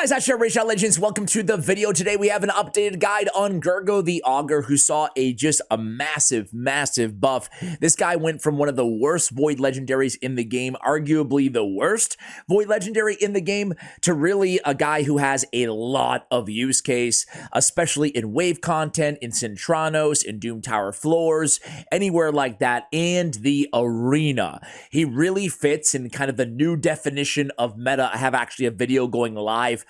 Guys, that's your Rage Out Legends. Welcome to the video. Today we have an updated guide on Gurgoh the Augur, who saw just a massive buff. This guy went from one of the worst Void Legendaries in the game, arguably the worst Void Legendary in the game, to really a guy who has a lot of use case, especially in wave content, in Centranos, in Doom Tower floors, anywhere like that, and the arena. He really fits in kind of the new definition of meta. I have actually a video going live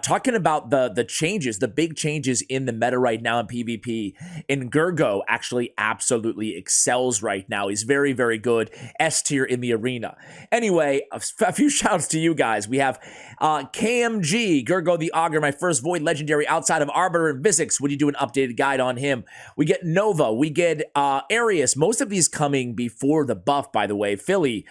talking about the changes, the big changes in the meta right now in PvP. And Gurgoh actually absolutely excels right now. He's very good. S tier in the arena. Anyway, a few shouts to you guys. We have KMG, Gurgoh the Augur, my first Void Legendary outside of Arbiter and Visix. Would you do an updated guide on him? We get Nova. We get Arius. Most of these coming before the buff, by the way. Philly.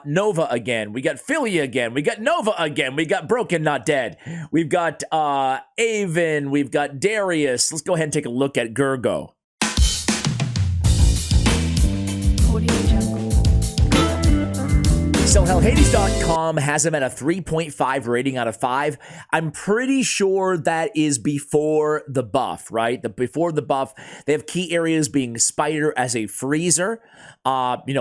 Nova again. We got Philly again. We got Nova again. We got Broken Not Dead. We've got Avon, we've got Darius. Let's go ahead and take a look at Gurgoh. So HellHades.com has him at a 3.5 rating out of 5. I'm pretty sure that is before the buff, right? Before the buff, they have key areas being Spider as a freezer,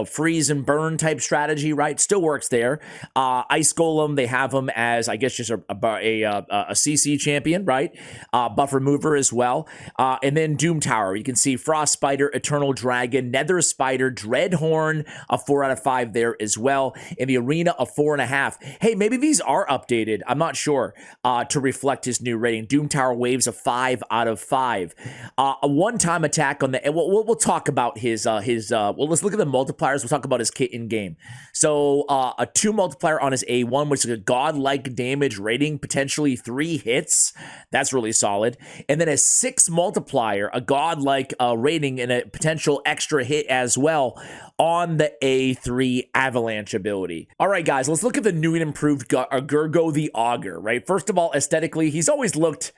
freeze and burn type strategy, right? Still works there. Ice Golem, they have him as, I guess, just a CC champion, right? Buff remover as well. And then Doom Tower, you can see Frost Spider, Eternal Dragon, Nether Spider, Dreadhorn, a 4 out of 5 there as well. In the arena, a 4.5. Hey, maybe these are updated. I'm not sure to reflect his new rating. Doom Tower Waves, a 5 out of 5. A one-time attack on the. We'll talk about his. Well, let's look at the multipliers. We'll talk about his kit in game. So a 2 multiplier on his A1, which is a godlike damage rating, potentially 3 hits. That's really solid. And then a 6 multiplier, a godlike rating, and a potential extra hit as well on the A3 avalanche ability. All right, guys, let's look at the new and improved Gurgoh the Augur, right? First of all, aesthetically, he's always looked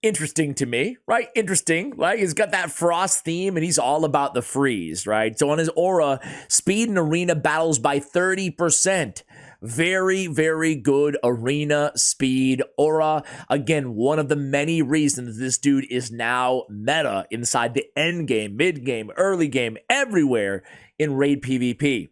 interesting to me, right? Interesting, right? He's got that frost theme and he's all about the freeze, right? So on his aura, speed and arena battles by 30%. Very good arena speed aura. Again, one of the many reasons this dude is now meta inside the end game, mid game, early game, everywhere in raid PvP.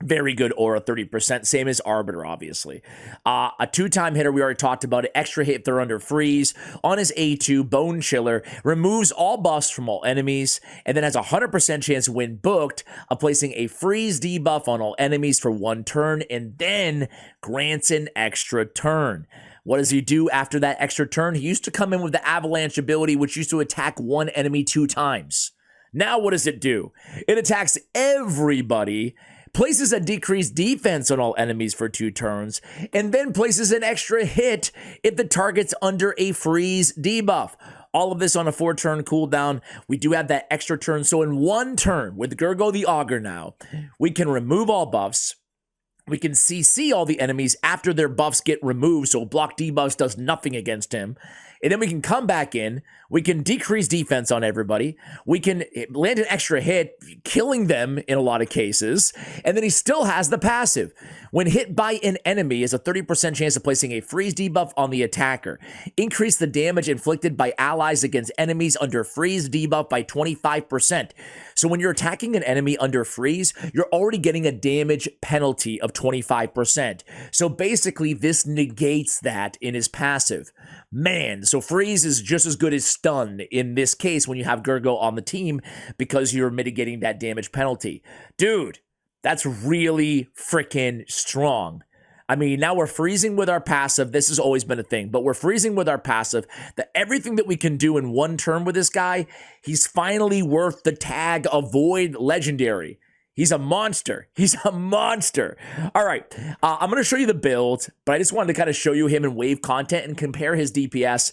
Very good aura, 30%. Same as Arbiter, obviously. A 2-time hitter, we already talked about it. Extra hit if they're under freeze. On his A2, Bone Chiller removes all buffs from all enemies, and then has a 100% chance when booked of placing a freeze debuff on all enemies for 1 turn, and then grants an extra turn. What does he do after that extra turn? He used to come in with the Avalanche ability, which used to attack 1 enemy 2 times. Now what does it do? It attacks everybody, places a decreased defense on all enemies for 2 turns, and then places an extra hit if the target's under a freeze debuff. All of this on a 4-turn cooldown. We do have that extra turn. So in 1 turn, with Gurgoh the Augur now, we can remove all buffs. We can CC all the enemies after their buffs get removed, so block debuffs does nothing against him. And then we can come back in, we can decrease defense on everybody, we can land an extra hit, killing them in a lot of cases, and then he still has the passive. When hit by an enemy, is a 30% chance of placing a freeze debuff on the attacker. Increase the damage inflicted by allies against enemies under freeze debuff by 25%. So when you're attacking an enemy under freeze, you're already getting a damage penalty of 25%. So basically, this negates that in his passive. Man, so freeze is just as good as stun in this case when you have Gurgoh on the team because you're mitigating that damage penalty. Dude, that's really freaking strong. I mean, now we're freezing with our passive. This has always been a thing, but we're freezing with our passive. Everything that we can do in 1 turn with this guy, he's finally worth the tag of Void Legendary. He's a monster. He's a monster. All right, I'm going to show you the build, but I just wanted to kind of show you him in wave content and compare his DPS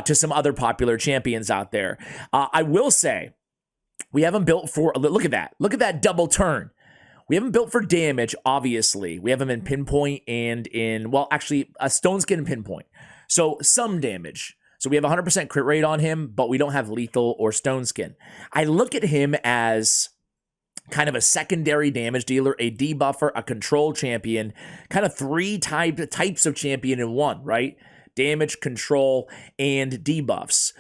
to some other popular champions out there. I will say, we haven't built for, look at that. Look at that double turn. We haven't built for damage, obviously. We have him in pinpoint and in, well, actually, a stone skin and pinpoint. So some damage. So we have 100% crit rate on him, but we don't have lethal or stone skin. I look at him as kind of a secondary damage dealer, a debuffer, a control champion, kind of three types of champion in one, right? damage, control, and debuffs.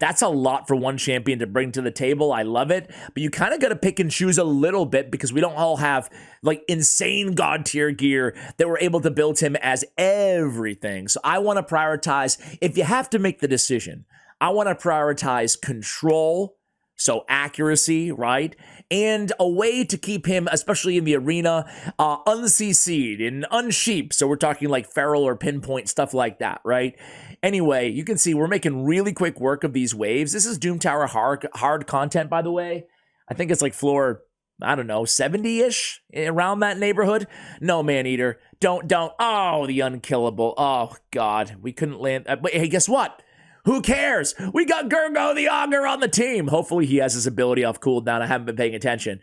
That's a lot for one champion to bring to the table. I love it, but you kind of got to pick and choose a little bit because we don't all have like insane god tier gear that we're able to build him as everything. So I want to prioritize, if you have to make the decision, I want to prioritize control, so accuracy, right? And a way to keep him, especially in the arena, unCC'd and unsheep. So we're talking like feral or pinpoint, stuff like that, right? Anyway, you can see we're making really quick work of these waves. This is Doom Tower hard content, by the way. I think it's like floor, I don't know, 70-ish, around that neighborhood. No, Maneater, don't. Oh, the unkillable. Oh, God, we couldn't land. But hey, guess what? Who cares? We got Gurgoh the Augur on the team. Hopefully he has his ability off cooldown. I haven't been paying attention.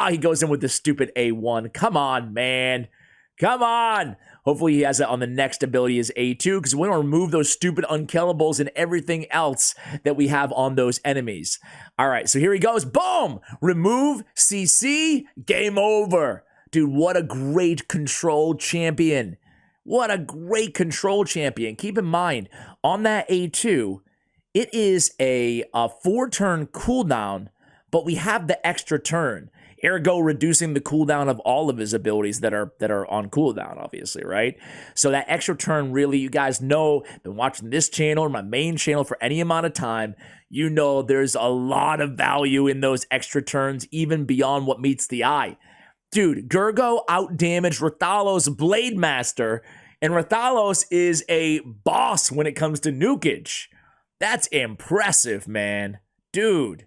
He goes in with this stupid A1. Come on, man. Come on. Hopefully he has it on the next ability as A2, because we want to remove those stupid unkillables and everything else that we have on those enemies. All right, so here he goes. Boom! Remove CC. Game over. Dude, what a great control champion. What a great control champion. Keep in mind, on that A2, it is a 4-turn cooldown, but we have the extra turn, ergo reducing the cooldown of all of his abilities that are on cooldown, obviously, right? So that extra turn, really, you guys know, been watching this channel or my main channel for any amount of time, you know there's a lot of value in those extra turns, even beyond what meets the eye. Dude, Gurgoh outdamaged Rathalos' Blade Master, and Rathalos is a boss when it comes to nukage. That's impressive, man. Dude,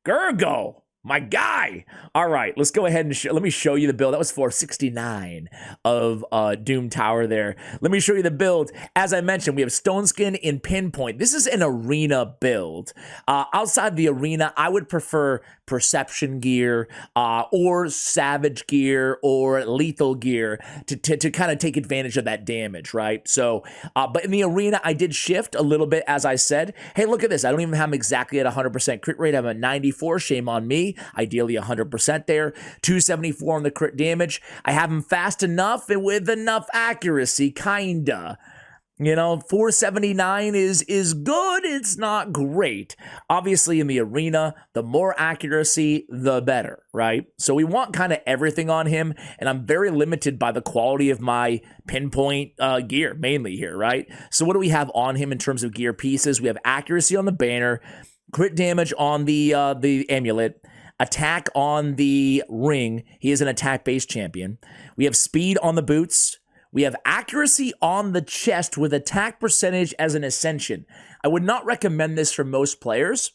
Gurgoh, my guy. All right, let's go ahead and let me show you the build. That was 469 of Doom Tower there. Let me show you the build. As I mentioned, we have Stone Skin in Pinpoint. This is an arena build. Outside the arena, I would prefer Perception gear or Savage gear or Lethal gear to kind of take advantage of that damage, right? So, but in the arena, I did shift a little bit, as I said. Hey, look at this. I don't even have him exactly at 100% crit rate. I'm at 94. Shame on me. Ideally 100% there. 274 on the crit damage. I have him fast enough and with enough accuracy, kinda. You know, 479 is good. It's not great. Obviously, in the arena, the more accuracy, the better, right? So we want kind of everything on him, and I'm very limited by the quality of my pinpoint gear, mainly here, right? So what do we have on him in terms of gear pieces? We have accuracy on the banner, crit damage on the amulet, attack on the ring. He is an attack-based champion. We have speed on the boots. We have accuracy on the chest with attack percentage as an ascension. I would not recommend this for most players.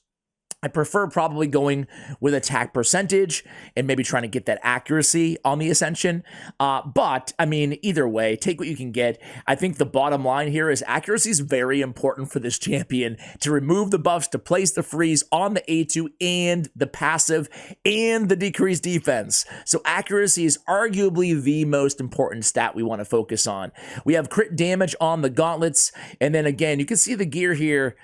I prefer probably going with attack percentage and maybe trying to get that accuracy on the ascension. But, I mean, either way, take what you can get. I think the bottom line here is accuracy is very important for this champion to remove the buffs, to place the freeze on the A2 and the passive and the decreased defense. So accuracy is arguably the most important stat we want to focus on. We have crit damage on the gauntlets. And then again, you can see the gear here.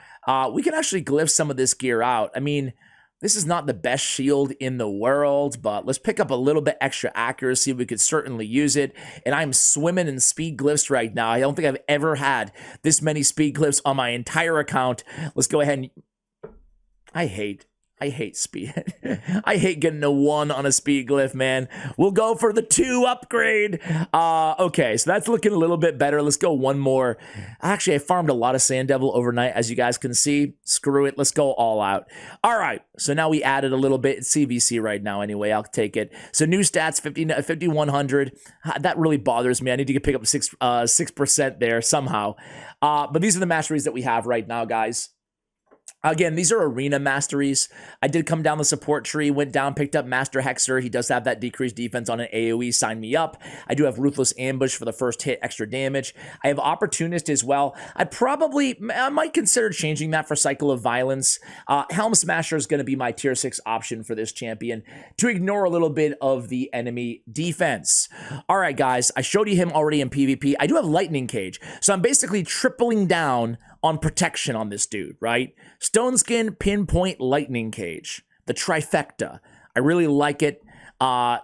We can actually glyph some of this gear out. I mean, this is not the best shield in the world, but let's pick up a little bit extra accuracy. We could certainly use it. And I'm swimming in speed glyphs right now. I don't think I've ever had this many speed glyphs on my entire account. Let's go ahead and... I hate speed. I hate getting a 1 on a speed glyph, man. We'll go for the 2 upgrade. Okay, so that's looking a little bit better. Let's go one more. Actually, I farmed a lot of Sand Devil overnight, as you guys can see. Screw it. Let's go all out. All right, so now we added a little bit. It's CVC right now anyway. I'll take it. So new stats, 5,100. That really bothers me. I need to pick up 6% there somehow. But these are the masteries that we have right now, guys. Again, these are arena masteries. I did come down the support tree, went down, picked up Master Hexer. He does have that decreased defense on an AoE. Sign me up. I do have Ruthless Ambush for the first hit, extra damage. I have Opportunist as well. I might consider changing that for Cycle of Violence. Helm Smasher is going to be my tier 6 option for this champion to ignore a little bit of the enemy defense. All right, guys, I showed you him already in PvP. I do have Lightning Cage, so I'm basically tripling down on protection on this dude, right? Stone Skin, Pinpoint, Lightning Cage. The trifecta. I really like it.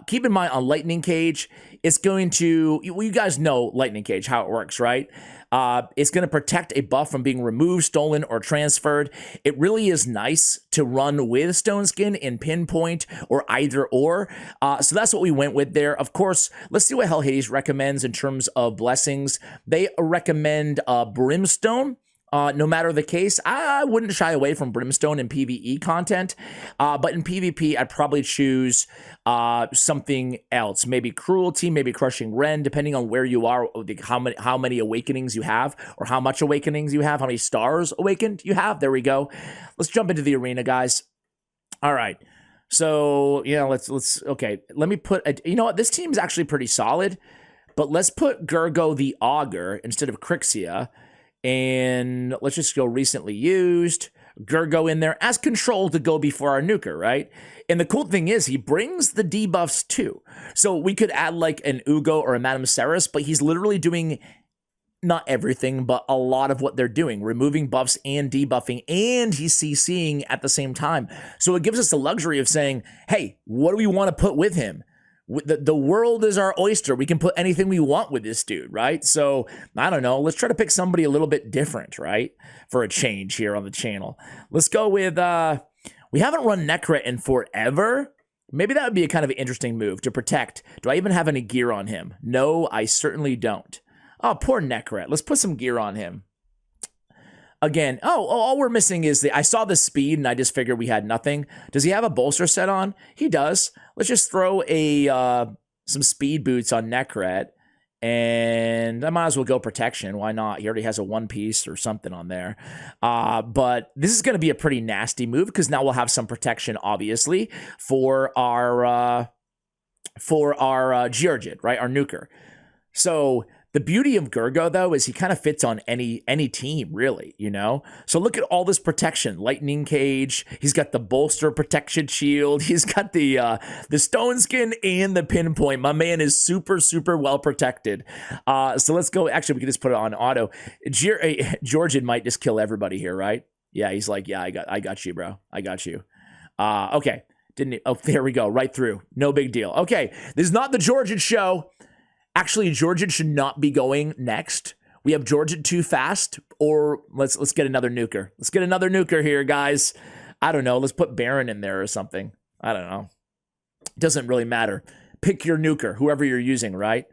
Keep in mind on Lightning Cage, it's going to, well, you guys know Lightning Cage, how it works, right? It's going to protect a buff from being removed, stolen, or transferred. It really is nice to run with Stone Skin in Pinpoint or either or. So that's what we went with there. Of course, let's see what Hell Hades recommends in terms of blessings. They recommend Brimstone. No matter the case, I wouldn't shy away from Brimstone in PvE content, but in PvP, I'd probably choose something else. Maybe Cruelty, maybe Crushing Ren, depending on where you are, how many awakenings you have, or how much awakenings you have, how many stars awakened you have. There we go. Let's jump into the arena, guys. All right. So, yeah, okay. Let me put, you know what? This team's actually pretty solid, but let's put Gurgoh the Augur instead of Crixia. And let's just go recently used, Gurgoh in there as control to go before our nuker, right? And the cool thing is he brings the debuffs too. So we could add like an Ugo or a Madame Ceres, but he's literally doing not everything, but a lot of what they're doing, removing buffs and debuffing, and he's CCing at the same time. So it gives us the luxury of saying, hey, what do we want to put with him? The world is our oyster. We can put anything we want with this dude, right? So, I don't know. Let's try to pick somebody a little bit different, right? For a change here on the channel. Let's go with, we haven't run Necret in forever. Maybe that would be a kind of interesting move to protect. Do I even have any gear on him? No, I certainly don't. Oh, poor Necret. Let's put some gear on him. Again, all we're missing is I saw the speed and I just figured we had nothing. Does he have a bolster set on? He does. Let's just throw some speed boots on Necret, and I might as well go protection. Why not? He already has a one piece or something on there. But this is going to be a pretty nasty move because now we'll have some protection, obviously, for our Georgid, right? Our nuker. So the beauty of Gurgoh, though, is he kind of fits on any team, really, you know? So look at all this protection. Lightning Cage. He's got the bolster protection shield. He's got the Stone Skin and the Pinpoint. My man is super, super well protected. So let's go. Actually, we can just put it on auto. Georgian might just kill everybody here, right? Yeah, he's like, yeah, I got you, bro. I got you. Okay. Oh, there we go. Right through. No big deal. Okay. This is not the Georgian show. Actually, Georgian should not be going next. We have Georgian too fast, or let's get another nuker. Let's get another nuker here, guys. I don't know. Let's put Baron in there or something. I don't know. Doesn't really matter. Pick your nuker, whoever you're using, right?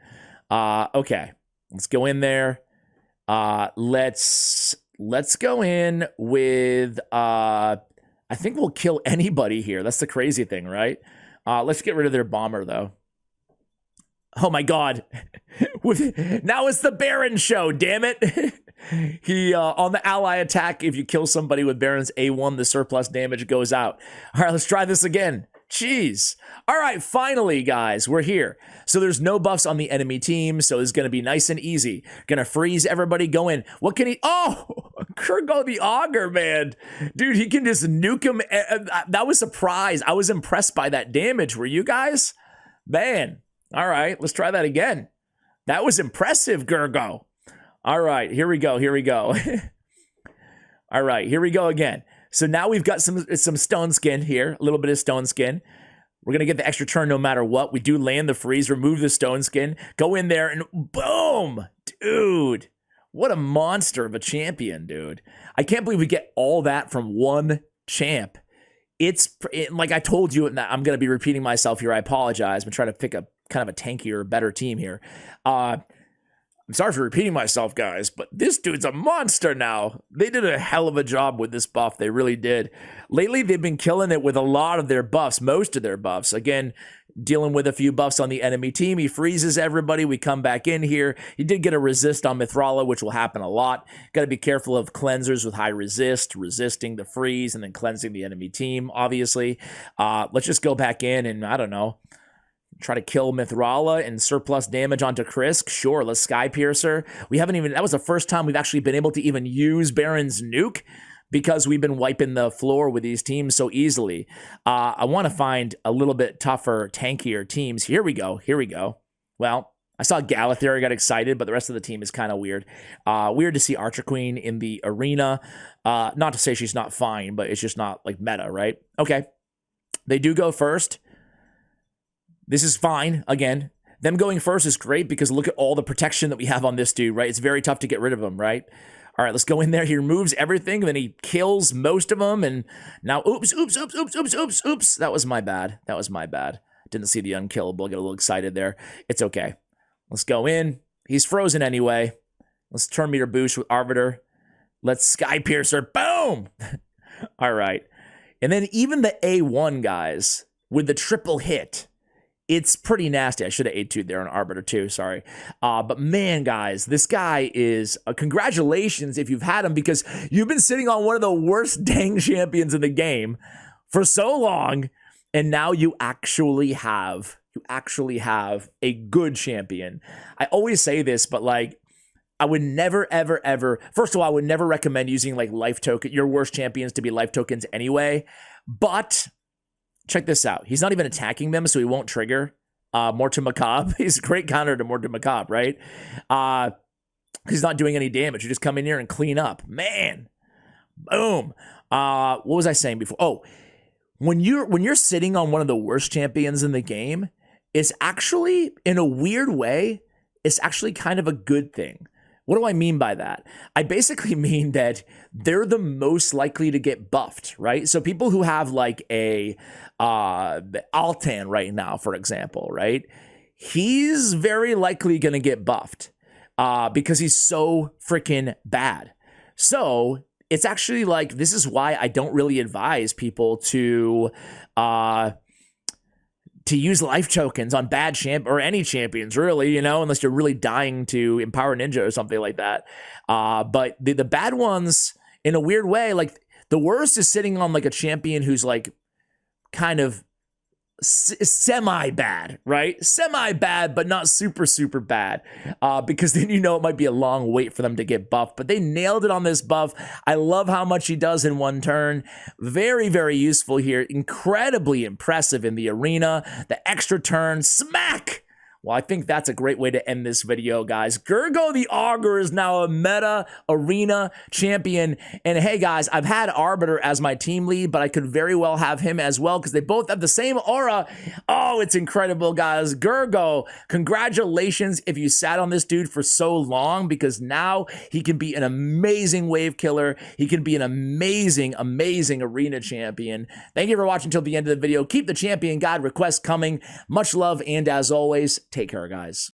Okay. Let's go in there. Let's go in with I think we'll kill anybody here. That's the crazy thing, right? Let's get rid of their bomber though. Oh my God. Now it's the Baron show, damn it. He, on the ally attack, if you kill somebody with Baron's A1, the surplus damage goes out. All right, let's try this again. Jeez. All right, finally, guys, we're here. So there's no buffs on the enemy team, so it's going to be nice and easy. Going to freeze everybody, go in. What can he... Oh, Gurgoh the Augur, man. Dude, he can just nuke him. That was a surprise. I was impressed by that damage. Were you guys? Man. All right, let's try that again. That was impressive, Gurgoh. All right, here we go. Here we go. All right, here we go again. So now we've got some Stone Skin here, a little bit of Stone Skin. We're going to get the extra turn no matter what. We do land the freeze, remove the Stone Skin, go in there, and boom! Dude, what a monster of a champion, dude. I can't believe we get all that from one champ. Like I told you, and I'm going to be repeating myself here. I apologize. I'm trying to pick a kind of a tankier, better team here. I'm sorry for repeating myself, guys, but this dude's a monster now. They did a hell of a job with this buff. They really did. Lately, they've been killing it with a lot of their buffs, most of their buffs. Again, dealing with a few buffs on the enemy team. He freezes everybody. We come back in here. He did get a resist on Mithrala, which will happen a lot. Got to be careful of cleansers with high resist, resisting the freeze, and then cleansing the enemy team, obviously. Let's just go back in and, I don't know, try to kill Mithrala and surplus damage onto Krisk. Sure, let's Sky Piercer. We haven't even, that was the first time we've actually been able to even use Baron's nuke because we've been wiping the floor with these teams so easily. I want to find a little bit tougher, tankier teams. Here we go. Here we go. Well, I saw Galathir, I got excited, but the rest of the team is kind of weird. Weird to see Archer Queen in the arena. Not to say she's not fine, but it's just not like meta, right? Okay. They do go first. This is fine. Again, them going first is great because look at all the protection that we have on this dude, right? It's very tough to get rid of him, right? All right, let's go in there. He removes everything, then he kills most of them, and now, oops. That was my bad. That was my bad. Didn't see the unkillable. Get a little excited there. It's okay. Let's go in. He's frozen anyway. Let's turn meter boost with Arbiter. Let's Sky Piercer. Boom! All right. And then even the A1, guys, with the triple hit, it's pretty nasty. I should have A2'd there on Arbiter too, sorry. But man, guys, this guy is, congratulations if you've had him, because you've been sitting on one of the worst dang champions in the game for so long, and now you actually have a good champion. I always say this, but like, I would never, ever, first of all, I would never recommend using like life token, your worst champions to be life tokens anyway, but check this out. He's not even attacking them, so he won't trigger Mortem Macabre. He's a great counter to Mortem Macabre, right? He's not doing any damage. You just come in here and clean up. Man, boom. What was I saying before? Oh, when you're sitting on one of the worst champions in the game, it's actually, in a weird way, it's actually kind of a good thing. What do I mean by that? I basically mean that they're the most likely to get buffed, right? So people who have like a Altan right now, for example, right? He's very likely going to get buffed because he's so freaking bad. So it's actually like, this is why I don't really advise people to use life tokens on bad champ or any champions, really, you know, unless you're really dying to Empower Ninja or something like that. But the bad ones, in a weird way, like the worst is sitting on like a champion who's like kind of semi-bad, right? Semi-bad, but not super bad, because then you know it might be a long wait for them to get buffed, but they nailed it on this buff. I love how much he does in one turn. Very useful here. Incredibly impressive in the arena. The extra turn, smack! Well, I think that's a great way to end this video, guys. Gurgoh the Augur is now a meta arena champion. And hey, guys, I've had Arbiter as my team lead, but I could very well have him as well because they both have the same aura. Oh, it's incredible, guys. Gurgoh, congratulations if you sat on this dude for so long, because now he can be an amazing wave killer. He can be an amazing arena champion. Thank you for watching until the end of the video. Keep the champion guide requests coming. Much love, and as always, take care, guys.